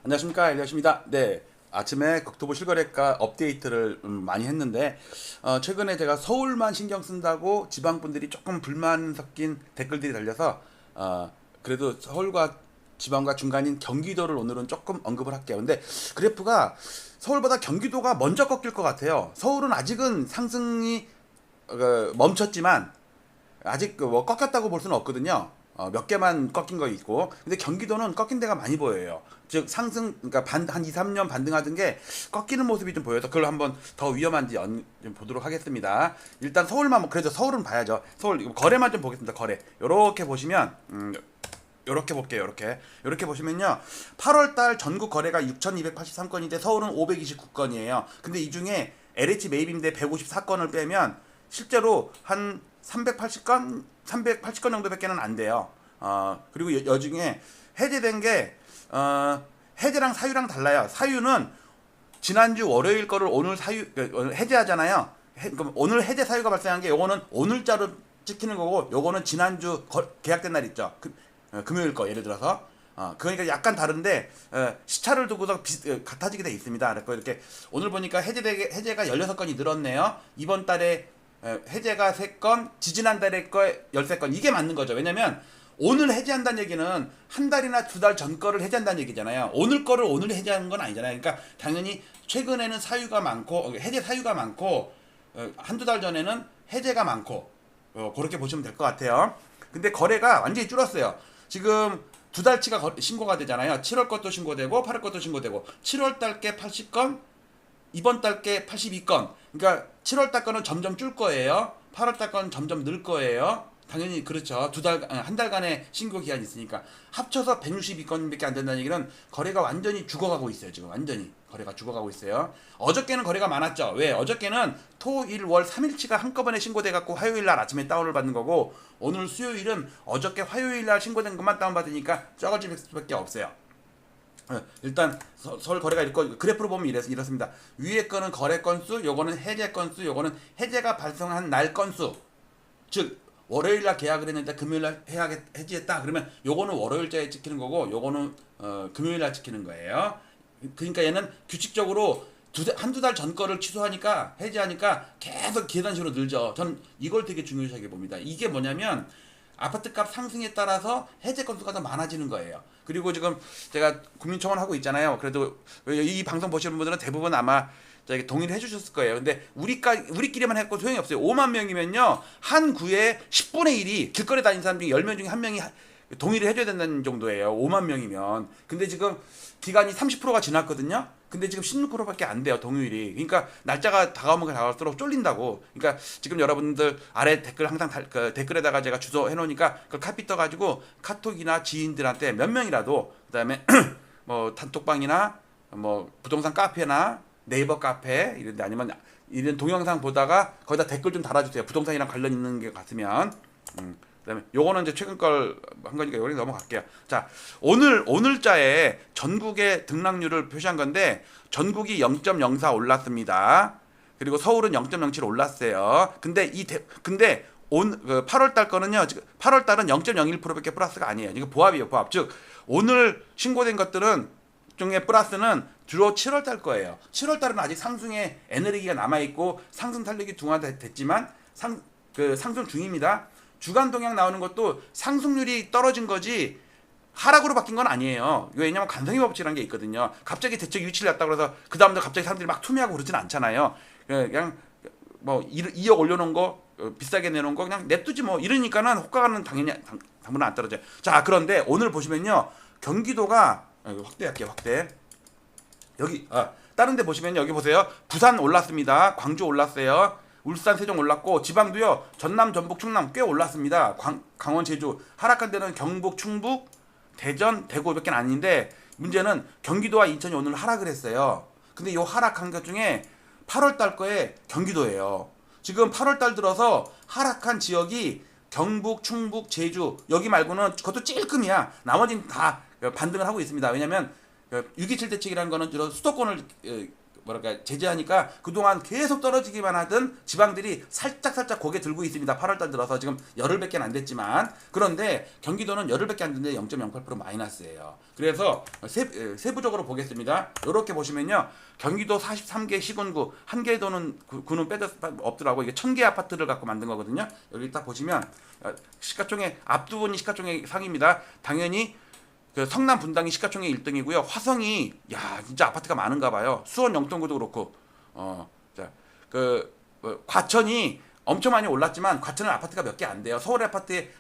안녕하십니까, 엘리엇입니다. 네, 아침에 국토부 실거래가 업데이트를 많이 했는데 최근에 제가 서울만 신경 쓴다고 지방분들이 조금 불만 섞인 댓글들이 달려서 그래도 서울과 지방과 중간인 경기도를 오늘은 조금 언급을 할게요. 근데 그래프가 서울보다 경기도가 먼저 꺾일 것 같아요. 서울은 아직은 상승이 멈췄지만 아직 그뭐 꺾였다고 볼 수는 없거든요. 몇 개만 꺾인 거 있고, 근데 경기도는 꺾인 데가 많이 보여요. 즉 상승, 그러니까 한 2, 3년 반등하던 게 꺾이는 모습이 좀 보여서 그걸 한번 더 위험한지 좀 보도록 하겠습니다. 일단 서울만 그래도 서울은 봐야죠. 서울 거래만 좀 보겠습니다. 거래 요렇게 보시면 요렇게 볼게요. 요렇게 보시면요. 8월달 전국 거래가 6,283건인데 서울은 529건이에요. 근데 이 중에 LH 매입임대 154건을 빼면 실제로 한 380건 정도밖에는 안 돼요. 그리고 여중에 해제된 게 해제랑 사유랑 달라요. 사유는 지난주 월요일 거를 오늘 오늘 해제하잖아요. 그럼 오늘 해제 사유가 발생한 게 요거는 오늘자로 찍히는 거고, 요거는 지난주 계약된 날 있죠. 금요일 거 예를 들어서. 그러니까 약간 다른데 시차를 두고서 같아지게 돼 있습니다. 그래서 이렇게 오늘 보니까 해제가 16건이 늘었네요. 이번 달에 해제가 3건, 지지난달에 거 13건. 이게 맞는 거죠. 왜냐면 오늘 해제한다는 얘기는 한 달이나 2달 전 거를 해제한다는 얘기잖아요. 오늘 거를 오늘 해제하는 건 아니잖아요. 그러니까 당연히 최근에는 사유가 많고 해제 사유가 많고 한두 달 전에는 해제가 많고 그렇게 보시면 될 것 같아요. 근데 거래가 완전히 줄었어요. 지금 2달치가 신고가 되잖아요. 7월 것도 신고되고 8월 것도 신고되고, 7월 달께 80건, 이번 달께 82건. 그러니까 7월 달 거는 점점 줄 거예요. 8월 달 거는 점점 늘 거예요. 당연히 그렇죠. 한 달간의 신고 기한이 있으니까 합쳐서 162건밖에 안 된다는 얘기는 거래가 완전히 죽어가고 있어요. 지금 완전히 거래가 죽어가고 있어요. 어저께는 거래가 많았죠. 왜? 어저께는 토, 일, 월 3일치가 한꺼번에 신고돼 갖고 화요일 날 아침에 다운을 받는 거고, 오늘 수요일은 어저께 화요일 날 신고된 것만 다운 받으니까 적어질 수밖에 없어요. 일단 서울 거래가 있고, 그래프로 보면 이렇습니다. 위에 거는 거래 건수, 요거는 해제 건수, 요거는 해제가 발생한 날 건수. 즉 월요일 날 계약을 했는데 금요일 날 해지했다. 그러면 요거는 월요일자에 찍히는 거고, 요거는 금요일 날 찍히는 거예요. 그러니까 얘는 규칙적으로 한두 달 전 거를 취소하니까, 해지하니까 계속 계단식으로 늘죠. 전 이걸 되게 중요시하게 봅니다. 이게 뭐냐면 아파트값 상승에 따라서 해제 건수가 더 많아지는 거예요. 그리고 지금 제가 국민청원 하고 있잖아요. 그래도 이 방송 보시는 분들은 대부분 아마 동의를 해주셨을 거예요. 근데 우리끼리만 했고 소용이 없어요. 5만 명이면요, 한 구에 10분의 1이 길거리 다니는 사람 중에 10명 중에 1명이 동의를 해줘야 된다는 정도예요. 5만 명이면. 근데 지금 기간이 30%가 지났거든요. 근데 지금 16%밖에 안 돼요, 동의율이. 그러니까 날짜가 다가오면 다가올수록 쫄린다고. 그러니까 지금 여러분들 아래 댓글 항상 댓글에다가 제가 주소 해놓으니까 그걸 카피 떠가지고 카톡이나 지인들한테 몇 명이라도, 그다음에 뭐 단톡방이나 뭐 부동산 카페나 네이버 카페 이런데, 아니면 이런 동영상 보다가 거기다 댓글 좀 달아주세요. 부동산이랑 관련 있는 게 같으면. 그다음에 요거는 이제 최근 걸 한 거니까 여기 넘어갈게요. 자, 오늘자에 전국의 등락률을 표시한 건데, 전국이 0.04 올랐습니다. 그리고 서울은 0.07 올랐어요. 근데 8월 달 거는요, 8월 달은 0.01%밖에 플러스가 아니에요. 이거 보합이에요, 보합. 즉 오늘 신고된 것들은 중에 플러스는 주로 7월 달 거예요. 7월 달은 아직 상승의 에너지가 남아 있고 상승 탄력이 둔화됐지만 상승 중입니다. 주간 동향 나오는 것도 상승률이 떨어진 거지 하락으로 바뀐 건 아니에요. 왜냐면 간성의 법칙이라는 게 있거든요. 갑자기 대책 유치를 했다고 해서 그 다음부터 갑자기 사람들이 막 투매하고 그러진 않잖아요. 그냥 뭐 2억 올려놓은 거 비싸게 내놓은 거 그냥 냅두지 뭐, 이러니까는 호가는 당분간 안 떨어져요. 자, 그런데 오늘 보시면요, 경기도가 확대할게요. 확대. 여기 다른 데 보시면 여기 보세요. 부산 올랐습니다. 광주 올랐어요. 울산, 세종 올랐고, 지방도요, 전남, 전북, 충남 꽤 올랐습니다. 강원, 제주. 하락한 데는 경북, 충북, 대전, 대구밖에 아닌데, 문제는 경기도와 인천이 오늘 하락을 했어요. 근데 이 하락한 것 중에 8월 달 거에 경기도예요. 지금 8월 달 들어서 하락한 지역이 경북, 충북, 제주, 여기 말고는 그것도 찔끔이야. 나머지는 다 반등을 하고 있습니다. 왜냐면 6.27 대책이라는 거는 주로 수도권을 뭐랄까 제재하니까 그동안 계속 떨어지기만 하던 지방들이 살짝 고개 들고 있습니다. 8월달 들어서 지금 열흘밖에 안 됐지만 그런데 경기도는 열흘밖에 안 됐는데 0.08% 마이너스예요. 그래서 세부적으로 보겠습니다. 이렇게 보시면요. 경기도 43개 시군구 한 개도는 구는 빼도 없더라고. 이게 1000개 아파트를 갖고 만든 거거든요. 여기 딱 보시면 시가총액 앞부분이 시가총액 상입니다. 당연히 그 성남 분당이 시가총액 1등이고요. 화성이 야 진짜 아파트가 많은가 봐요. 수원 영동구도 그렇고 과천이 엄청 많이 올랐지만 과천은 아파트가 몇 개 안 돼요. 서울의 아파트에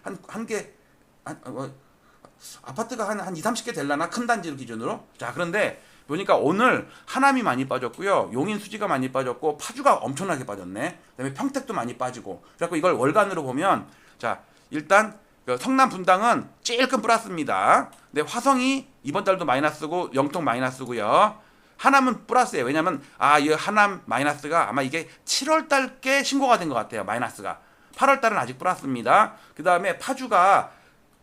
아파트가 한 2, 30개 될라나 큰 단지를 기준으로. 자 그런데 보니까 오늘 하남이 많이 빠졌고요. 용인 수지가 많이 빠졌고 파주가 엄청나게 빠졌네. 그다음에 평택도 많이 빠지고. 그래서 이걸 월간으로 보면 자 일단 성남 분당은 찔끔 플러스입니다. 근데 화성이 이번 달도 마이너스고 영통 마이너스고요. 하남은 플러스예요. 왜냐면 이 하남 마이너스가 아마 이게 7월 달께 신고가 된 것 같아요. 마이너스가. 8월 달은 아직 플러스입니다. 그다음에 파주가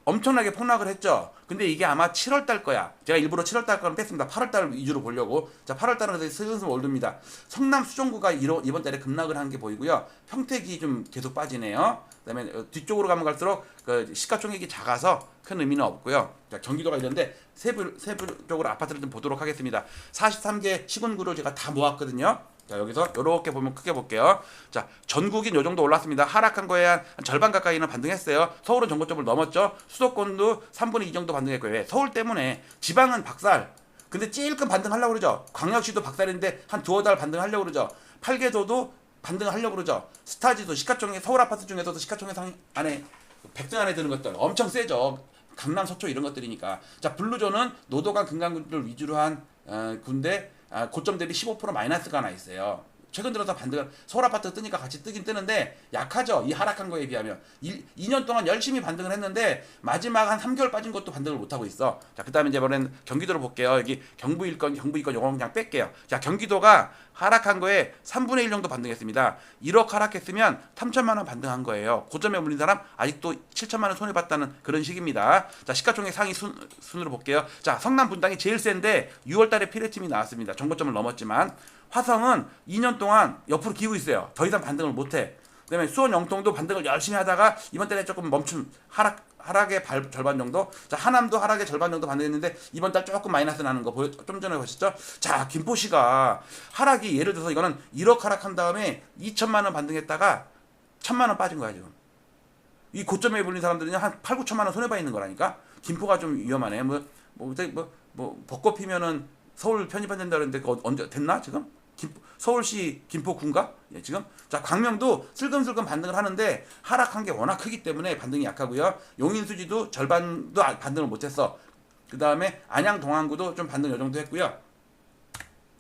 엄청나게 폭락을 했죠. 근데 이게 아마 7월 달 거야. 제가 일부러 7월 달 거는 뺐습니다. 8월 달 위주로 보려고. 자, 8월 달은 슬슬 오릅니다. 성남 수정구가 이번 달에 급락을 한 게 보이고요. 평택이 좀 계속 빠지네요. 그다음에 뒤쪽으로 가면 갈수록 그 시가총액이 작아서 큰 의미는 없고요. 자, 경기도가 이런데 세부적으로 아파트를 좀 보도록 하겠습니다. 43개 시군구를 제가 다 모았거든요. 자, 여기서 이렇게 보면 크게 볼게요. 자, 전국인 요 정도 올랐습니다. 하락한 거에 한 절반 가까이는 반등했어요. 서울은 전고점을 넘었죠. 수도권도 3분의 2 정도 반등했고요. 왜? 서울 때문에. 지방은 박살. 근데 찔끔 반등하려고 그러죠. 광역시도 박살인데 한 두어 달 반등하려고 그러죠. 팔계도도 반등하려고 그러죠. 스타지도 시가총액 서울 아파트 중에서도 시가총액 상 안에 100등 안에 드는 것들 엄청 세죠. 강남 서초 이런 것들이니까. 자, 블루존은 노도강 금강구를 위주로 한 군데 고점 대비 15% 마이너스가 하나 있어요. 최근 들어서 반등을 서울 아파트 뜨니까 같이 뜨긴 뜨는데 약하죠. 이 하락한 거에 비하면 2년 동안 열심히 반등을 했는데 마지막 한 3개월 빠진 것도 반등을 못 하고 있어. 자, 그다음에 이제 이번엔 경기도로 볼게요. 여기 경부일권 요거 그냥 뺄게요. 자, 경기도가 하락한 거에 3분의 1 정도 반등했습니다. 1억 하락했으면 3천만 원 반등한 거예요. 고점에 물린 사람 아직도 7천만 원 손해 봤다는 그런 식입니다. 자, 시가총액 상위 순으로 볼게요. 자, 성남 분당이 제일 센데 6월 달에 피레침이 나왔습니다. 정고점을 넘었지만 화성은 2년 동안 옆으로 기고 있어요. 더 이상 반등을 못 해. 그다음에 수원 영통도 반등을 열심히 하다가 이번 달에 조금 멈춤 하락의 절반 정도. 자, 하남도 하락의 절반 정도 반등했는데 이번 달 조금 마이너스 나는 거 좀 전에 보셨죠? 자, 김포시가 하락이 예를 들어서 이거는 1억 하락한 다음에 2천만 원 반등했다가 1천만 원 빠진 거야 지금. 이 고점에 불린 사람들은 한 8, 9천만 원 손해 봐 있는 거라니까. 김포가 좀 위험하네. 벚꽃 피면은 서울 편입한다는데 그거 언제 됐나 지금? 서울시 김포군가? 예, 지금. 자, 광명도 슬금슬금 반등을 하는데 하락한 게 워낙 크기 때문에 반등이 약하고요. 용인 수지도 절반도 반등을 못했어. 그 다음에 안양 동안구도 좀 반등 요 정도 했고요.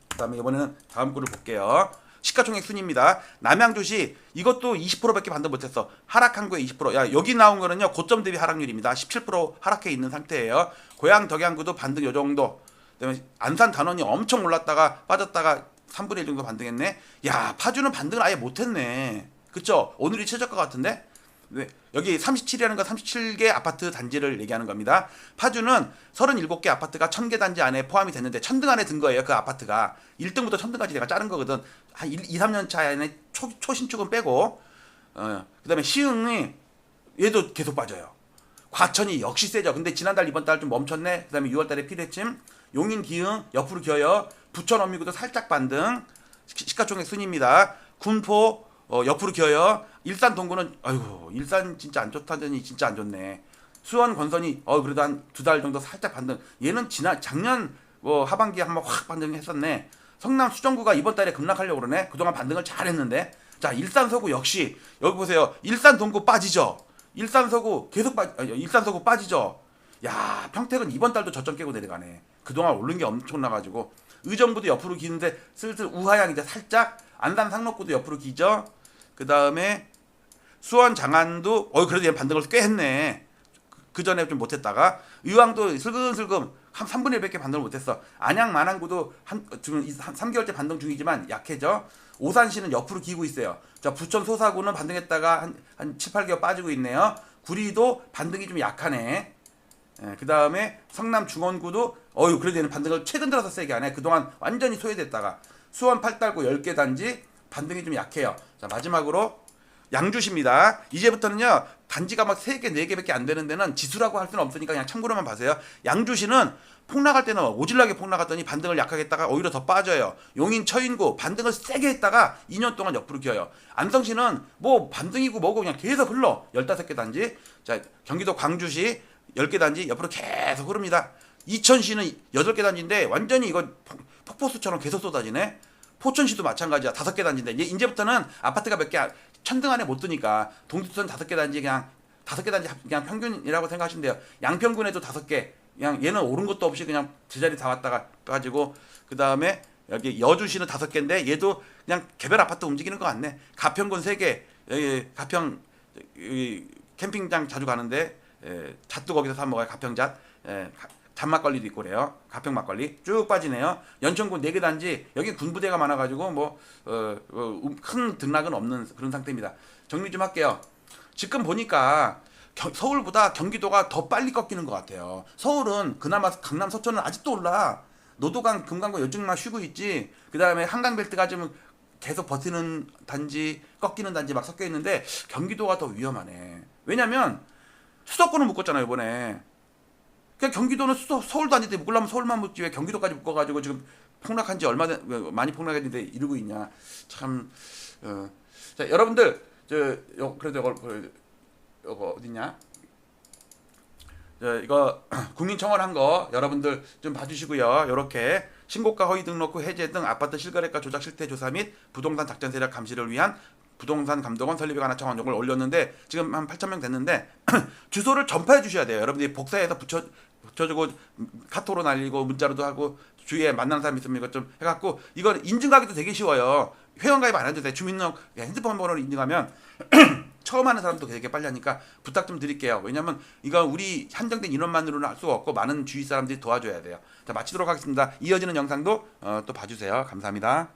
그 다음에 이번에는 다음 구를 볼게요. 시가총액 순입니다. 남양주시 이것도 20%밖에 반등 못했어. 하락한 거에 20%. 야, 여기 나온 거는요 고점 대비 하락률입니다. 17% 하락해 있는 상태예요. 고양 덕양구도 반등 요 정도. 그다음에 안산 단원이 엄청 올랐다가 빠졌다가 3분의 1 정도 반등했네. 야, 파주는 반등을 아예 못했네. 그쵸? 오늘이 최저가 같은데? 네. 여기 37이라는 건 37개 아파트 단지를 얘기하는 겁니다. 파주는 37개 아파트가 1000개 단지 안에 포함이 됐는데 1000등 안에 든 거예요. 그 아파트가 1등부터 1000등까지 내가 자른 거거든. 한 2, 3년 차에 초신축은 빼고. 그 다음에 시흥이 얘도 계속 빠져요. 과천이 역시 세죠. 근데 지난달 이번 달 좀 멈췄네. 그 다음에 6월달에 피레침. 용인 기흥 옆으로 기어요. 부천 어미구도 살짝 반등. 시가총액 순입니다. 군포 옆으로 기어요. 일산 동구는 아이고 일산 진짜 안 좋다더니 진짜 안 좋네. 수원 권선이 그래도 한 2달 정도 살짝 반등. 얘는 작년 하반기에 한번 확 반등했었네. 성남 수정구가 이번 달에 급락하려고 그러네. 그동안 반등을 잘 했는데. 자, 일산 서구 역시 여기 보세요. 일산 동구 빠지죠. 일산 서구 계속 일산 서구 빠지죠. 야, 평택은 이번 달도 저점 깨고 내려가네. 그동안 오른 게 엄청나가지고. 의정부도 옆으로 기는데 슬슬 우하향 이제 살짝. 안산 상록구도 옆으로 기죠. 그 다음에 수원 장안도 그래도 얘 반등을 꽤 했네. 그 전에 좀 못했다가 의왕도 슬금슬금 한 3분의 1밖에 반등을 못했어. 안양 만안구도 지금 3개월째 반등 중이지만 약해져. 오산시는 옆으로 기고 있어요. 자, 부천 소사구는 반등했다가 한 7, 8개월 빠지고 있네요. 구리도 반등이 좀 약하네. 그 다음에 성남 중원구도 그래도 얘는 반등을 최근 들어서 세게 하네. 그동안 완전히 소외됐다가. 수원 8달구 10개 단지 반등이 좀 약해요. 자, 마지막으로 양주시입니다. 이제부터는요, 단지가 막 3개, 4개밖에 안 되는 데는 지수라고 할 수는 없으니까 그냥 참고로만 봐세요. 양주시는 폭락할 때는 오질나게 폭락하더니 반등을 약하게 했다가 오히려 더 빠져요. 용인, 처인구 반등을 세게 했다가 2년 동안 옆으로 기어요. 안성시는 뭐 반등이고 뭐고 그냥 계속 흘러. 15개 단지. 자, 경기도 광주시 10개 단지 옆으로 계속 흐릅니다. 이천시는 8개 단지인데 완전히 이거 폭포수처럼 계속 쏟아지네. 포천시도 마찬가지야. 5개 단지인데 이제부터는 아파트가 몇 개 천등 안에 못 드니까 동두천 5개 단지 그냥 5개 단지 그냥 평균이라고 생각하시면 돼요. 양평군에도 5개. 그냥 얘는 오른 것도 없이 그냥 제자리 다 왔다가 빠지고, 그 다음에 여기 여주시는 5개인데 얘도 그냥 개별 아파트 움직이는 것 같네. 가평군 3개. 여기 가평 여기 캠핑장 자주 가는데 잣도 거기서 사 먹어요. 가평잣. 잣막걸리도 있고 그래요. 가평 막걸리 쭉 빠지네요. 연천군 4개 단지 여기 군부대가 많아가지고 뭐 큰 등락은 없는 그런 상태입니다. 정리 좀 할게요. 지금 보니까 서울보다 경기도가 더 빨리 꺾이는 것 같아요. 서울은 그나마 강남 서천은 아직도 올라. 노도강 금강구 요즘만 쉬고 있지. 그 다음에 한강벨트가 좀 계속 버티는 단지, 꺾이는 단지 막 섞여 있는데 경기도가 더 위험하네. 왜냐면 수도권을 묶었잖아요 이번에. 그냥 경기도는 서울도 아닌데 묶으려면 서울만 묶지 왜 경기도까지 묶어가지고 지금 폭락한 지 많이 폭락했는데 이러고 있냐. 참. 자, 여러분들 그래도 이거 어디냐? 이거 국민청원한 거 여러분들 좀 봐주시고요. 이렇게 신고가 허위 등록 후 해제 등 아파트 실거래가 조작 실태 조사 및 부동산 작전 세력 감시를 위한 부동산 감독원 설립에 관한 청원록을 올렸는데 지금 한 8,000명 됐는데 주소를 전파해 주셔야 돼요. 여러분들이 복사해서 붙여주고 카톡으로 날리고 문자로도 하고 주위에 만나는 사람 있으면 이거 좀 해갖고 이거 인증하기도 되게 쉬워요. 회원가입 안 해도 돼. 주민등록 핸드폰 번호를 인증하면 처음 하는 사람도 되게 빨리 하니까 부탁 좀 드릴게요. 왜냐면 이거 우리 한정된 인원만으로는 할 수가 없고 많은 주위 사람들이 도와줘야 돼요. 자, 마치도록 하겠습니다. 이어지는 영상도 또 봐주세요. 감사합니다.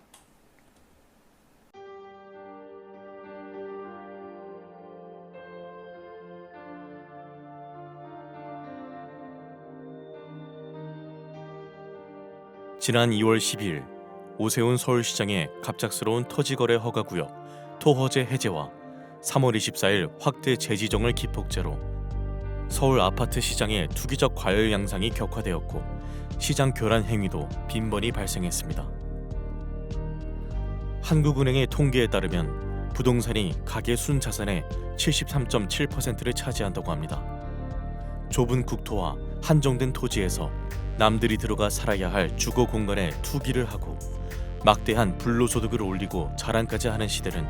지난 2월 12일 오세훈 서울시장의 갑작스러운 토지거래 허가구역 토허제 해제와 3월 24일 확대 재지정을 기폭제로 서울 아파트 시장의 투기적 과열 양상이 격화되었고 시장 교란 행위도 빈번히 발생했습니다. 한국은행의 통계에 따르면 부동산이 가계 순자산의 73.7%를 차지한다고 합니다. 좁은 국토와 한정된 토지에서 남들이 들어가 살아야 할 주거 공간에 투기를 하고 막대한 불로소득을 올리고 자랑까지 하는 시대는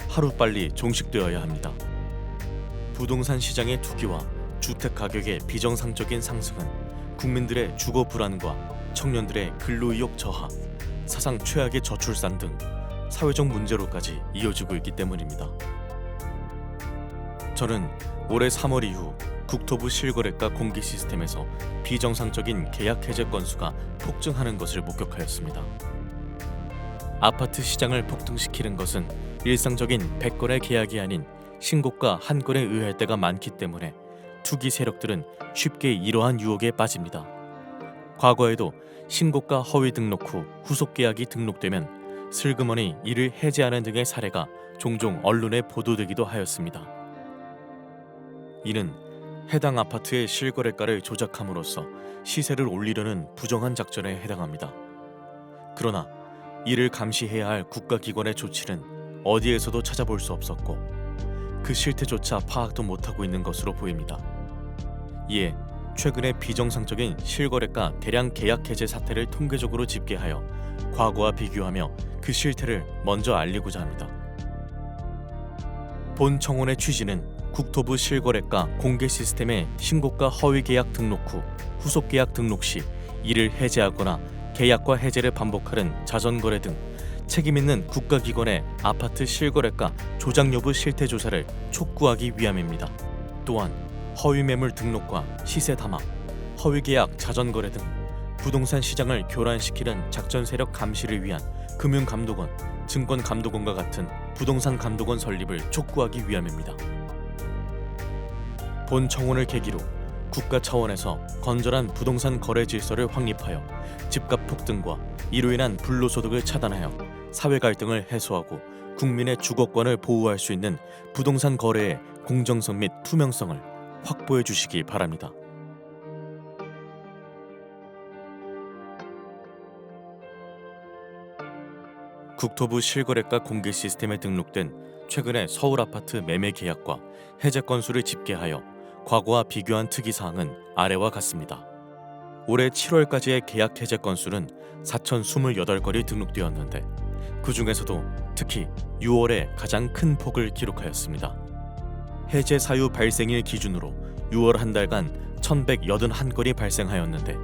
하루빨리 종식되어야 합니다. 부동산 시장의 투기와 주택 가격의 비정상적인 상승은 국민들의 주거 불안과 청년들의 근로의욕 저하, 사상 최악의 저출산 등 사회적 문제로까지 이어지고 있기 때문입니다. 저는 올해 3월 이후 국토부 실거래가 공개 시스템에서 비정상적인 계약 해제 건수가 폭증하는 것을 목격하였습니다. 아파트 시장을 폭등시키는 것은 일상적인 100건의 계약이 아닌 신고가 한 건에 의할 때가 많기 때문에 투기 세력들은 쉽게 이러한 유혹에 빠집니다. 과거에도 신고가 허위 등록 후 후속 계약이 등록되면 슬그머니 이를 해제하는 등의 사례가 종종 언론에 보도되기도 하였습니다. 이는 해당 아파트의 실거래가를 조작함으로써 시세를 올리려는 부정한 작전에 해당합니다. 그러나 이를 감시해야 할 국가기관의 조치는 어디에서도 찾아볼 수 없었고 그 실태조차 파악도 못하고 있는 것으로 보입니다. 이에 최근에 비정상적인 실거래가 대량 계약 해제 사태를 통계적으로 집계하여 과거와 비교하며 그 실태를 먼저 알리고자 합니다. 본 청원의 취지는 국토부 실거래가 공개 시스템의 신고가 허위 계약 등록 후 후속 계약 등록 시 이를 해제하거나 계약과 해제를 반복하는 자전거래 등 책임있는 국가기관의 아파트 실거래가 조작 여부 실태 조사를 촉구하기 위함입니다. 또한 허위 매물 등록과 시세 담합, 허위 계약 자전거래 등 부동산 시장을 교란시키는 작전 세력 감시를 위한 금융감독원, 증권감독원과 같은 부동산 감독원 설립을 촉구하기 위함입니다. 본 청원을 계기로 국가 차원에서 건전한 부동산 거래 질서를 확립하여 집값 폭등과 이로 인한 불로소득을 차단하여 사회 갈등을 해소하고 국민의 주거권을 보호할 수 있는 부동산 거래의 공정성 및 투명성을 확보해 주시기 바랍니다. 국토부 실거래가 공개 시스템에 등록된 최근의 서울 아파트 매매 계약과 해제 건수를 집계하여 과거와 비교한 특이사항은 아래와 같습니다. 올해 7월까지의 계약 해제 건수는 4,028건이 등록되었는데 그 중에서도 특히 6월에 가장 큰 폭을 기록하였습니다. 해제 사유 발생일 기준으로 6월 한 달간 1,181건이 발생하였는데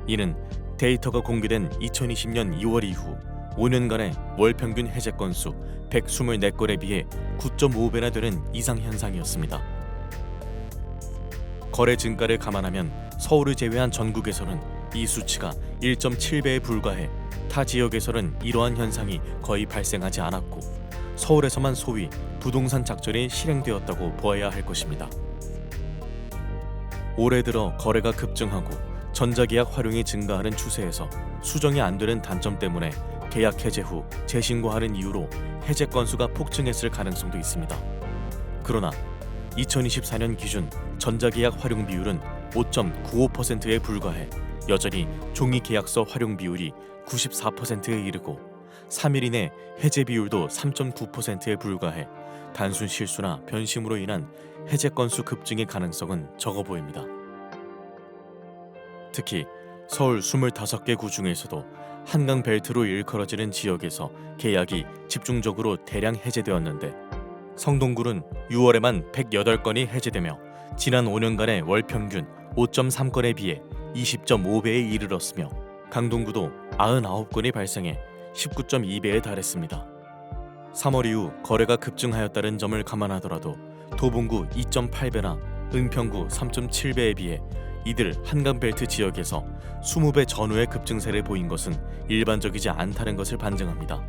이는 데이터가 공개된 2020년 2월 이후 5년간의 월 평균 해제 건수 124건에 비해 9.5배나 되는 이상 현상이었습니다. 거래 증가를 감안하면 서울을 제외한 전국에서는 이 수치가 1.7배에 불과해 타 지역에서는 이러한 현상이 거의 발생하지 않았고 서울에서만 소위 부동산 작전이 실행되었다고 보아야 할 것입니다. 올해 들어 거래가 급증하고 전자계약 활용이 증가하는 추세에서 수정이 안 되는 단점 때문에 계약 해제 후 재신고하는 이유로 해제 건수가 폭증했을 가능성도 있습니다. 그러나 2024년 기준 전자계약 활용 비율은 5.95%에 불과해 여전히 종이 계약서 활용 비율이 94%에 이르고 3일 이내 해제 비율도 3.9%에 불과해 단순 실수나 변심으로 인한 해제 건수 급증의 가능성은 적어 보입니다. 특히 서울 25개 구 중에서도 한강 벨트로 일컬어지는 지역에서 계약이 집중적으로 대량 해제되었는데 성동구는 6월에만 108건이 해제되며 지난 5년간의 월 평균 5.3건에 비해 20.5배에 이르렀으며 강동구도 99건이 발생해 19.2배에 달했습니다. 3월 이후 거래가 급증하였다는 점을 감안하더라도 도봉구 2.8배나 은평구 3.7배에 비해 이들 한강벨트 지역에서 20배 전후의 급증세를 보인 것은 일반적이지 않다는 것을 반증합니다.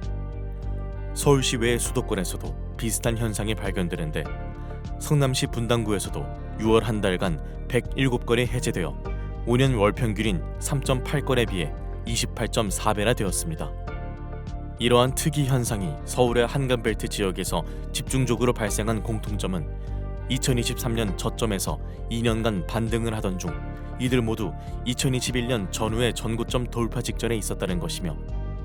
서울시 외의 수도권에서도 비슷한 현상이 발견되는데 성남시 분당구에서도 6월 한 달간 107건이 해제되어 5년 월 평균인 3.8건에 비해 28.4배나 되었습니다. 이러한 특이 현상이 서울의 한강벨트 지역에서 집중적으로 발생한 공통점은 2023년 저점에서 2년간 반등을 하던 중 이들 모두 2021년 전후의 전고점 돌파 직전에 있었다는 것이며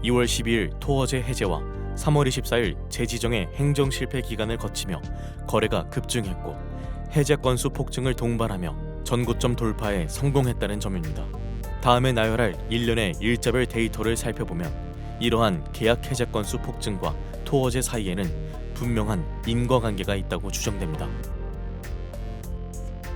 2월 12일 토어제 해제와 3월 24일 재지정의 행정 실패 기간을 거치며 거래가 급증했고 해제 건수 폭증을 동반하며 전고점 돌파에 성공했다는 점입니다. 다음에 나열할 1년의 일자별 데이터를 살펴보면 이러한 계약 해제 건수 폭증과 토어제 사이에는 분명한 인과관계가 있다고 추정됩니다.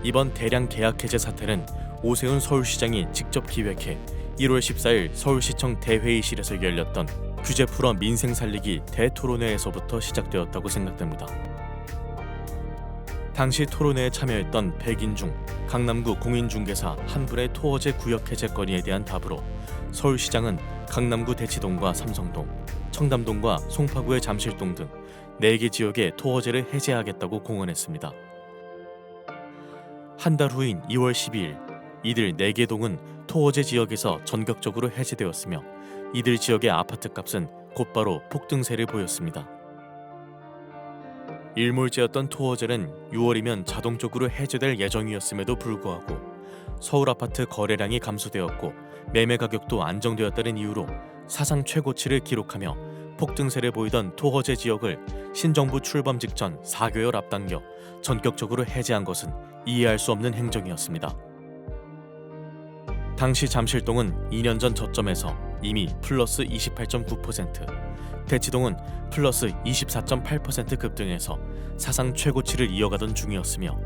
이번 대량 계약 해제 사태는 오세훈 서울시장이 직접 기획해 1월 14일 서울시청 대회의실에서 열렸던 규제 풀어 민생 살리기 대토론회에서부터 시작되었다고 생각됩니다. 당시 토론회에 참여했던 백인중 강남구 공인중개사 한 분의 토어제 구역 해제 건의에 대한 답으로 서울시장은 강남구 대치동과 삼성동, 청담동과 송파구의 잠실동 등 4개 지역의 토어제를 해제하겠다고 공언했습니다. 한 달 후인 2월 12일 이들 4개 동은 토어제 지역에서 전격적으로 해제되었으며 이들 지역의 아파트값은 곧바로 폭등세를 보였습니다. 일몰제였던 토어제는 6월이면 자동적으로 해제될 예정이었음에도 불구하고 서울 아파트 거래량이 감소되었고 매매 가격도 안정되었다는 이유로 사상 최고치를 기록하며 폭등세를 보이던 토어제 지역을 신정부 출범 직전 4개월 앞당겨 전격적으로 해제한 것은 이해할 수 없는 행정이었습니다. 당시 잠실동은 2년 전 저점에서 이미 플러스 28.9%, 대치동은 플러스 24.8% 급등해서 사상 최고치를 이어가던 중이었으며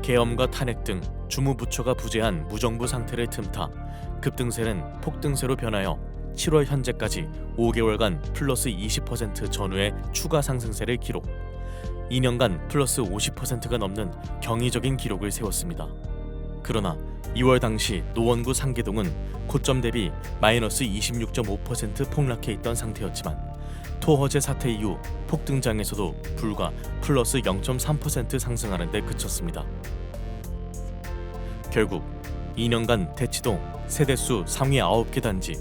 계엄과 탄핵 등 주무부처가 부재한 무정부 상태를 틈타 급등세는 폭등세로 변하여 7월 현재까지 5개월간 플러스 20% 전후의 추가 상승세를 기록, 2년간 플러스 50%가 넘는 경이적인 기록을 세웠습니다. 그러나 2월 당시 노원구 상계동은 고점 대비 마이너스 26.5% 폭락해 있던 상태였지만 토허제 사태 이후 폭등장에서도 불과 플러스 0.3% 상승하는 데 그쳤습니다. 결국 2년간 대치동 세대수 상위 9개 단지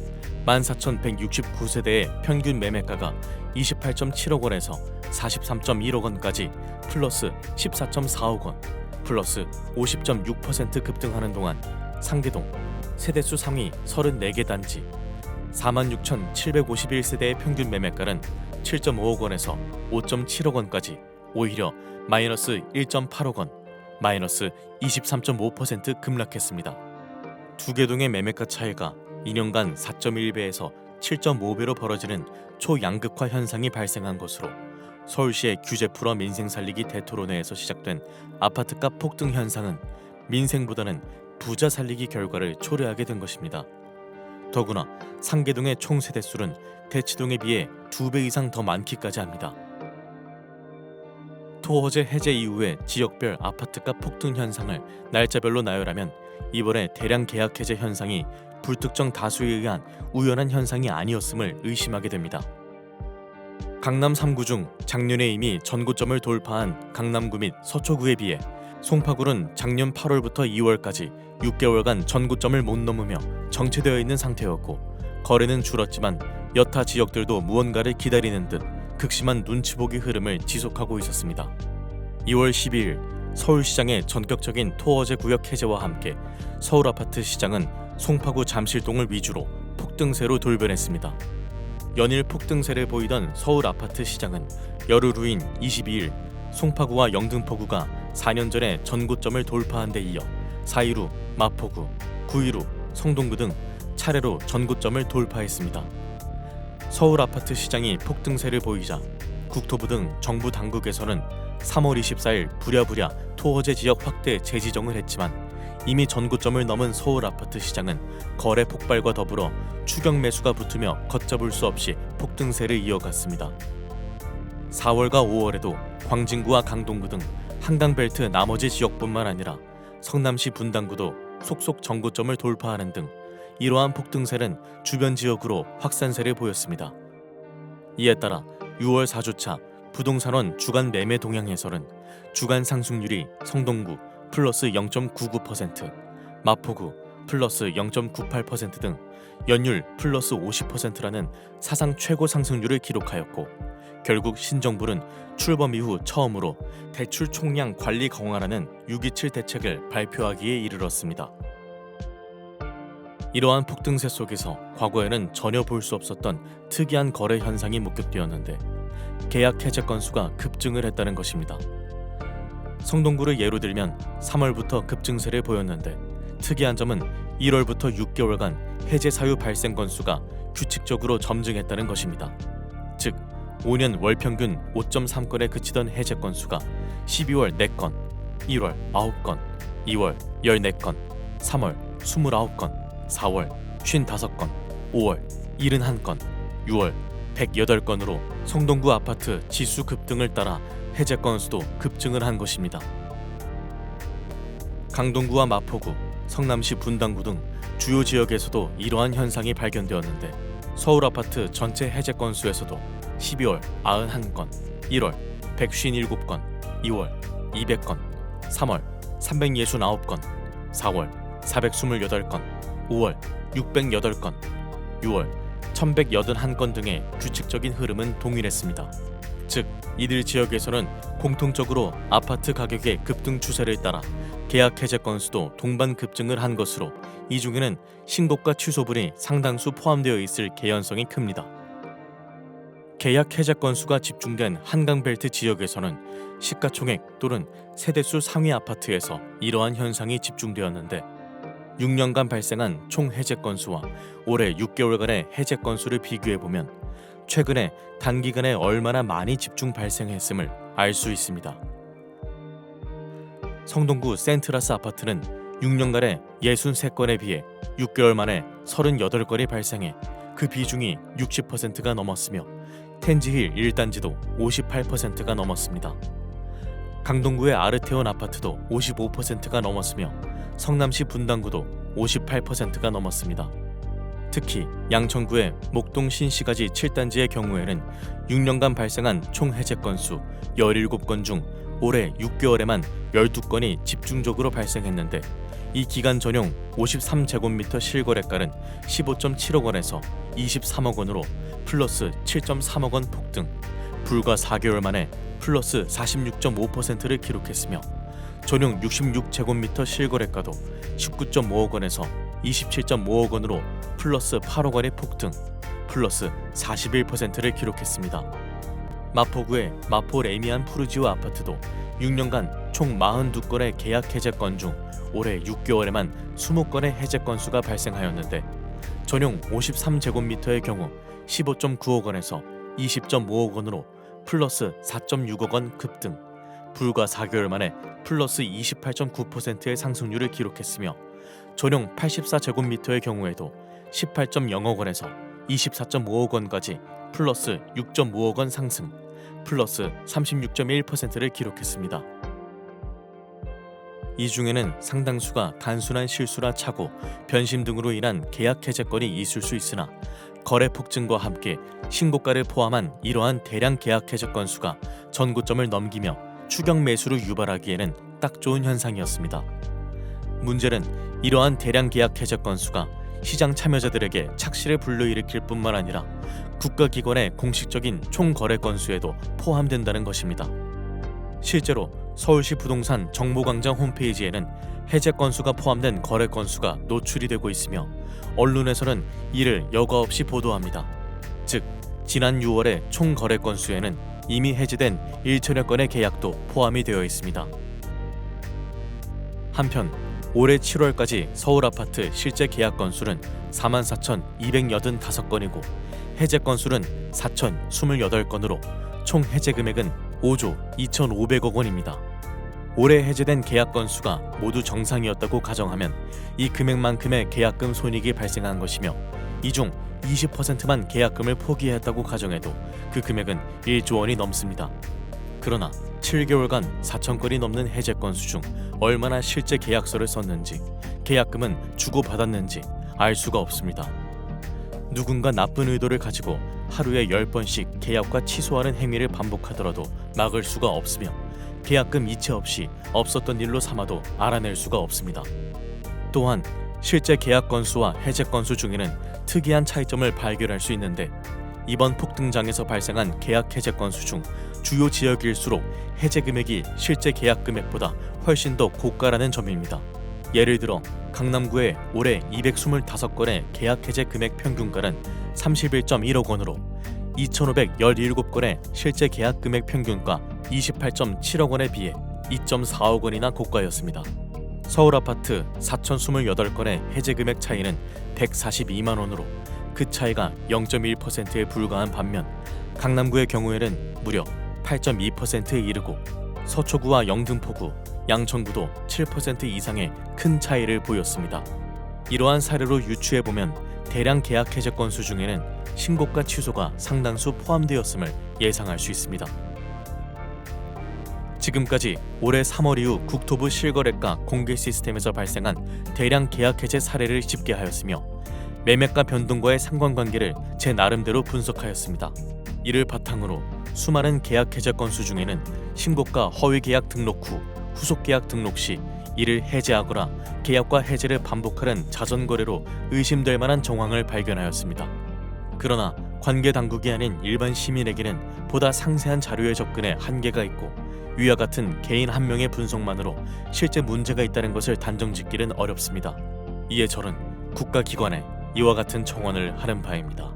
14,169세대의 평균 매매가가 28.7억 원에서 43.1억 원까지 플러스 14.4억 원, 플러스 50.6% 급등하는 동안 상계동 세대수 상위 34개 단지 46,751세대의 평균 매매가는 7.5억 원에서 5.7억 원까지 오히려 마이너스 1.8억 원, 마이너스 23.5% 급락했습니다. 두 개 동의 매매가 차이가 2년간 4.1배에서 7.5배로 벌어지는 초양극화 현상이 발생한 것으로 서울시의 규제 풀어 민생 살리기 대토론회에서 시작된 아파트값 폭등 현상은 민생보다는 부자 살리기 결과를 초래하게 된 것입니다. 더구나 상계동의 총 세대수는 대치동에 비해 2배 이상 더 많기까지 합니다. 토호제 해제 이후의 지역별 아파트값 폭등 현상을 날짜별로 나열하면 이번에 대량 계약 해제 현상이 불특정 다수에 의한 우연한 현상이 아니었음을 의심하게 됩니다. 강남 3구 중 작년에 이미 전고점을 돌파한 강남구 및 서초구에 비해 송파구는 작년 8월부터 2월까지 6개월간 전고점을 못 넘으며 정체되어 있는 상태였고 거래는 줄었지만 여타 지역들도 무언가를 기다리는 듯 극심한 눈치보기 흐름을 지속하고 있었습니다. 2월 12일 서울시장의 전격적인 토어제 구역 해제와 함께 서울 아파트 시장은 송파구 잠실동을 위주로 폭등세로 돌변했습니다. 연일 폭등세를 보이던 서울 아파트 시장은 열흘 후인 22일 송파구와 영등포구가 4년 전에 전고점을 돌파한 데 이어 4일 후 마포구, 9일 후 성동구 등 차례로 전고점을 돌파했습니다. 서울 아파트 시장이 폭등세를 보이자 국토부 등 정부 당국에서는 3월 24일 부랴부랴 토호제 지역 확대 재지정을 했지만 이미 전고점을 넘은 서울 아파트 시장은 거래 폭발과 더불어 추격 매수가 붙으며 걷잡을 수 없이 폭등세를 이어갔습니다. 4월과 5월에도 광진구와 강동구 등 한강벨트 나머지 지역뿐만 아니라 성남시 분당구도 속속 전고점을 돌파하는 등 이러한 폭등세는 주변 지역으로 확산세를 보였습니다. 이에 따라 6월 4주차 부동산원 주간 매매 동향에서는 주간 상승률이 성동구 플러스 0.99%, 마포구 플러스 0.98% 등 연율 플러스 50%라는 사상 최고 상승률을 기록하였고 결국 신정부는 출범 이후 처음으로 대출 총량 관리 강화라는 6.27 대책을 발표하기에 이르렀습니다. 이러한 폭등세 속에서 과거에는 전혀 볼 수 없었던 특이한 거래 현상이 목격되었는데 계약 해제 건수가 급증을 했다는 것입니다. 성동구를 예로 들면 3월부터 급증세를 보였는데 특이한 점은 1월부터 6개월간 해제 사유 발생 건수가 규칙적으로 점증했다는 것입니다. 즉 5년 월 평균 5.3건에 그치던 해제 건수가 12월 4건, 1월 9건, 2월 14건, 3월 29건, 4월 55건, 5월 71건, 6월 108건으로 성동구 아파트 지수 급등을 따라 해제 건수도 급증을 한 것입니다. 강동구와 마포구, 성남시 분당구 등 주요 지역에서도 이러한 현상이 발견되었는데 서울 아파트 전체 해제 건수에서도 12월 91건, 1월 157건, 2월 200건, 3월 369건, 4월 428건, 5월 608건, 6월 1181건 등의 규칙적인 흐름은 동일했습니다. 즉 이들 지역에서는 공통적으로 아파트 가격의 급등 추세를 따라 계약 해제 건수도 동반 급증을 한 것으로 이 중에는 신고가 취소분이 상당수 포함되어 있을 개연성이 큽니다. 계약 해제 건수가 집중된 한강벨트 지역에서는 시가총액 또는 세대수 상위 아파트에서 이러한 현상이 집중되었는데 6년간 발생한 총 해제 건수와 올해 6개월간의 해제 건수를 비교해보면 최근에 단기간에 얼마나 많이 집중 발생했음을 알 수 있습니다. 성동구 센트라스 아파트는 6년간에 63건에 비해 6개월 만에 38건이 발생해 그 비중이 60%가 넘었으며 텐지힐 1단지도 58%가 넘었습니다. 강동구의 아르테온 아파트도 55%가 넘었으며 성남시 분당구도 58%가 넘었습니다. 특히 양천구의 목동 신시가지 7단지의 경우에는 6년간 발생한 총 해제 건수 17건 중 올해 6개월에만 12건이 집중적으로 발생했는데 이 기간 전용 53제곱미터 실거래가는 15.7억 원에서 23억 원으로 플러스 7.3억 원 폭등, 불과 4개월 만에 플러스 46.5%를 기록했으며 전용 66제곱미터 실거래가도 19.5억 원에서 27.5억 원으로 플러스 8억 원의 폭등, 플러스 41%를 기록했습니다. 마포구의 마포 레미안 푸르지오 아파트도 6년간 총 42건의 계약 해제 건 중 올해 6개월에만 20건의 해제 건수가 발생하였는데 전용 53제곱미터의 경우 15.9억 원에서 20.5억 원으로 플러스 4.6억 원 급등, 불과 4개월 만에 플러스 28.9%의 상승률을 기록했으며 전용 84제곱미터의 경우에도 18.0억 원에서 24.5억 원까지 플러스 6.5억 원 상승, 플러스 36.1%를 기록했습니다. 이 중에는 상당수가 단순한 실수나 착오, 변심 등으로 인한 계약 해제 건이 있을 수 있으나 거래 폭증과 함께 신고가를 포함한 이러한 대량 계약 해제 건수가 전고점을 넘기며 추격 매수를 유발하기에는 딱 좋은 현상이었습니다. 문제는 이러한 대량 계약 해제 건수가 시장 참여자들에게 착시를 불러일으킬 뿐만 아니라 국가기관의 공식적인 총 거래 건수에도 포함된다는 것입니다. 실제로 서울시 부동산 정보광장 홈페이지에는 해제 건수가 포함된 거래 건수가 노출이 되고 있으며 언론에서는 이를 여과 없이 보도합니다. 즉, 지난 6월의 총 거래 건수에는 이미 해제된 1천여 건의 계약도 포함이 되어 있습니다. 한편 올해 7월까지 서울 아파트 실제 계약 건수는 44,285건이고 해제 건수는 4,028건으로 총 해제 금액은 5조 2,500억 원입니다. 올해 해제된 계약 건수가 모두 정상이었다고 가정하면 이 금액만큼의 계약금 손익이 발생한 것이며 이 중 20%만 계약금을 포기했다고 가정해도 그 금액은 1조 원이 넘습니다. 그러나 7개월간 4,000건이 넘는 해제 건수 중 얼마나 실제 계약서를 썼는지, 계약금은 주고받았는지 알 수가 없습니다. 누군가 나쁜 의도를 가지고 하루에 10번씩 계약과 취소하는 행위를 반복하더라도 막을 수가 없으며 계약금 이체 없이 없었던 일로 삼아도 알아낼 수가 없습니다. 또한 실제 계약 건수와 해제 건수 중에는 특이한 차이점을 발견할 수 있는데 이번 폭등장에서 발생한 계약 해제 건수 중 주요 지역일수록 해제 금액이 실제 계약 금액보다 훨씬 더 고가라는 점입니다. 예를 들어 강남구의 올해 225건의 계약 해제 금액 평균가는 31.1억 원으로 2,517건의 실제 계약 금액 평균가 28.7억 원에 비해 2.4억 원이나 고가였습니다. 서울 아파트 4,028건의 해제 금액 차이는 142만 원으로 그 차이가 0.1%에 불과한 반면 강남구의 경우에는 무려 8.2%에 이르고 서초구와 영등포구, 양천구도 7% 이상의 큰 차이를 보였습니다. 이러한 사례로 유추해보면 대량 계약 해제 건수 중에는 신고가 취소가 상당수 포함되었음을 예상할 수 있습니다. 지금까지 올해 3월 이후 국토부 실거래가 공개 시스템에서 발생한 대량 계약 해제 사례를 집계하였으며 매매가 변동과의 상관관계를 제 나름대로 분석하였습니다. 이를 바탕으로 수많은 계약 해제 건수 중에는 신고가 허위 계약 등록 후 후속 계약 등록 시 이를 해제하거나 계약과 해제를 반복하는 자전거래로 의심될 만한 정황을 발견하였습니다. 그러나 관계 당국이 아닌 일반 시민에게는 보다 상세한 자료에 접근에 한계가 있고 위와 같은 개인 한 명의 분석만으로 실제 문제가 있다는 것을 단정짓기는 어렵습니다. 이에 저는 국가기관에 이와 같은 청원을 하는 바입니다.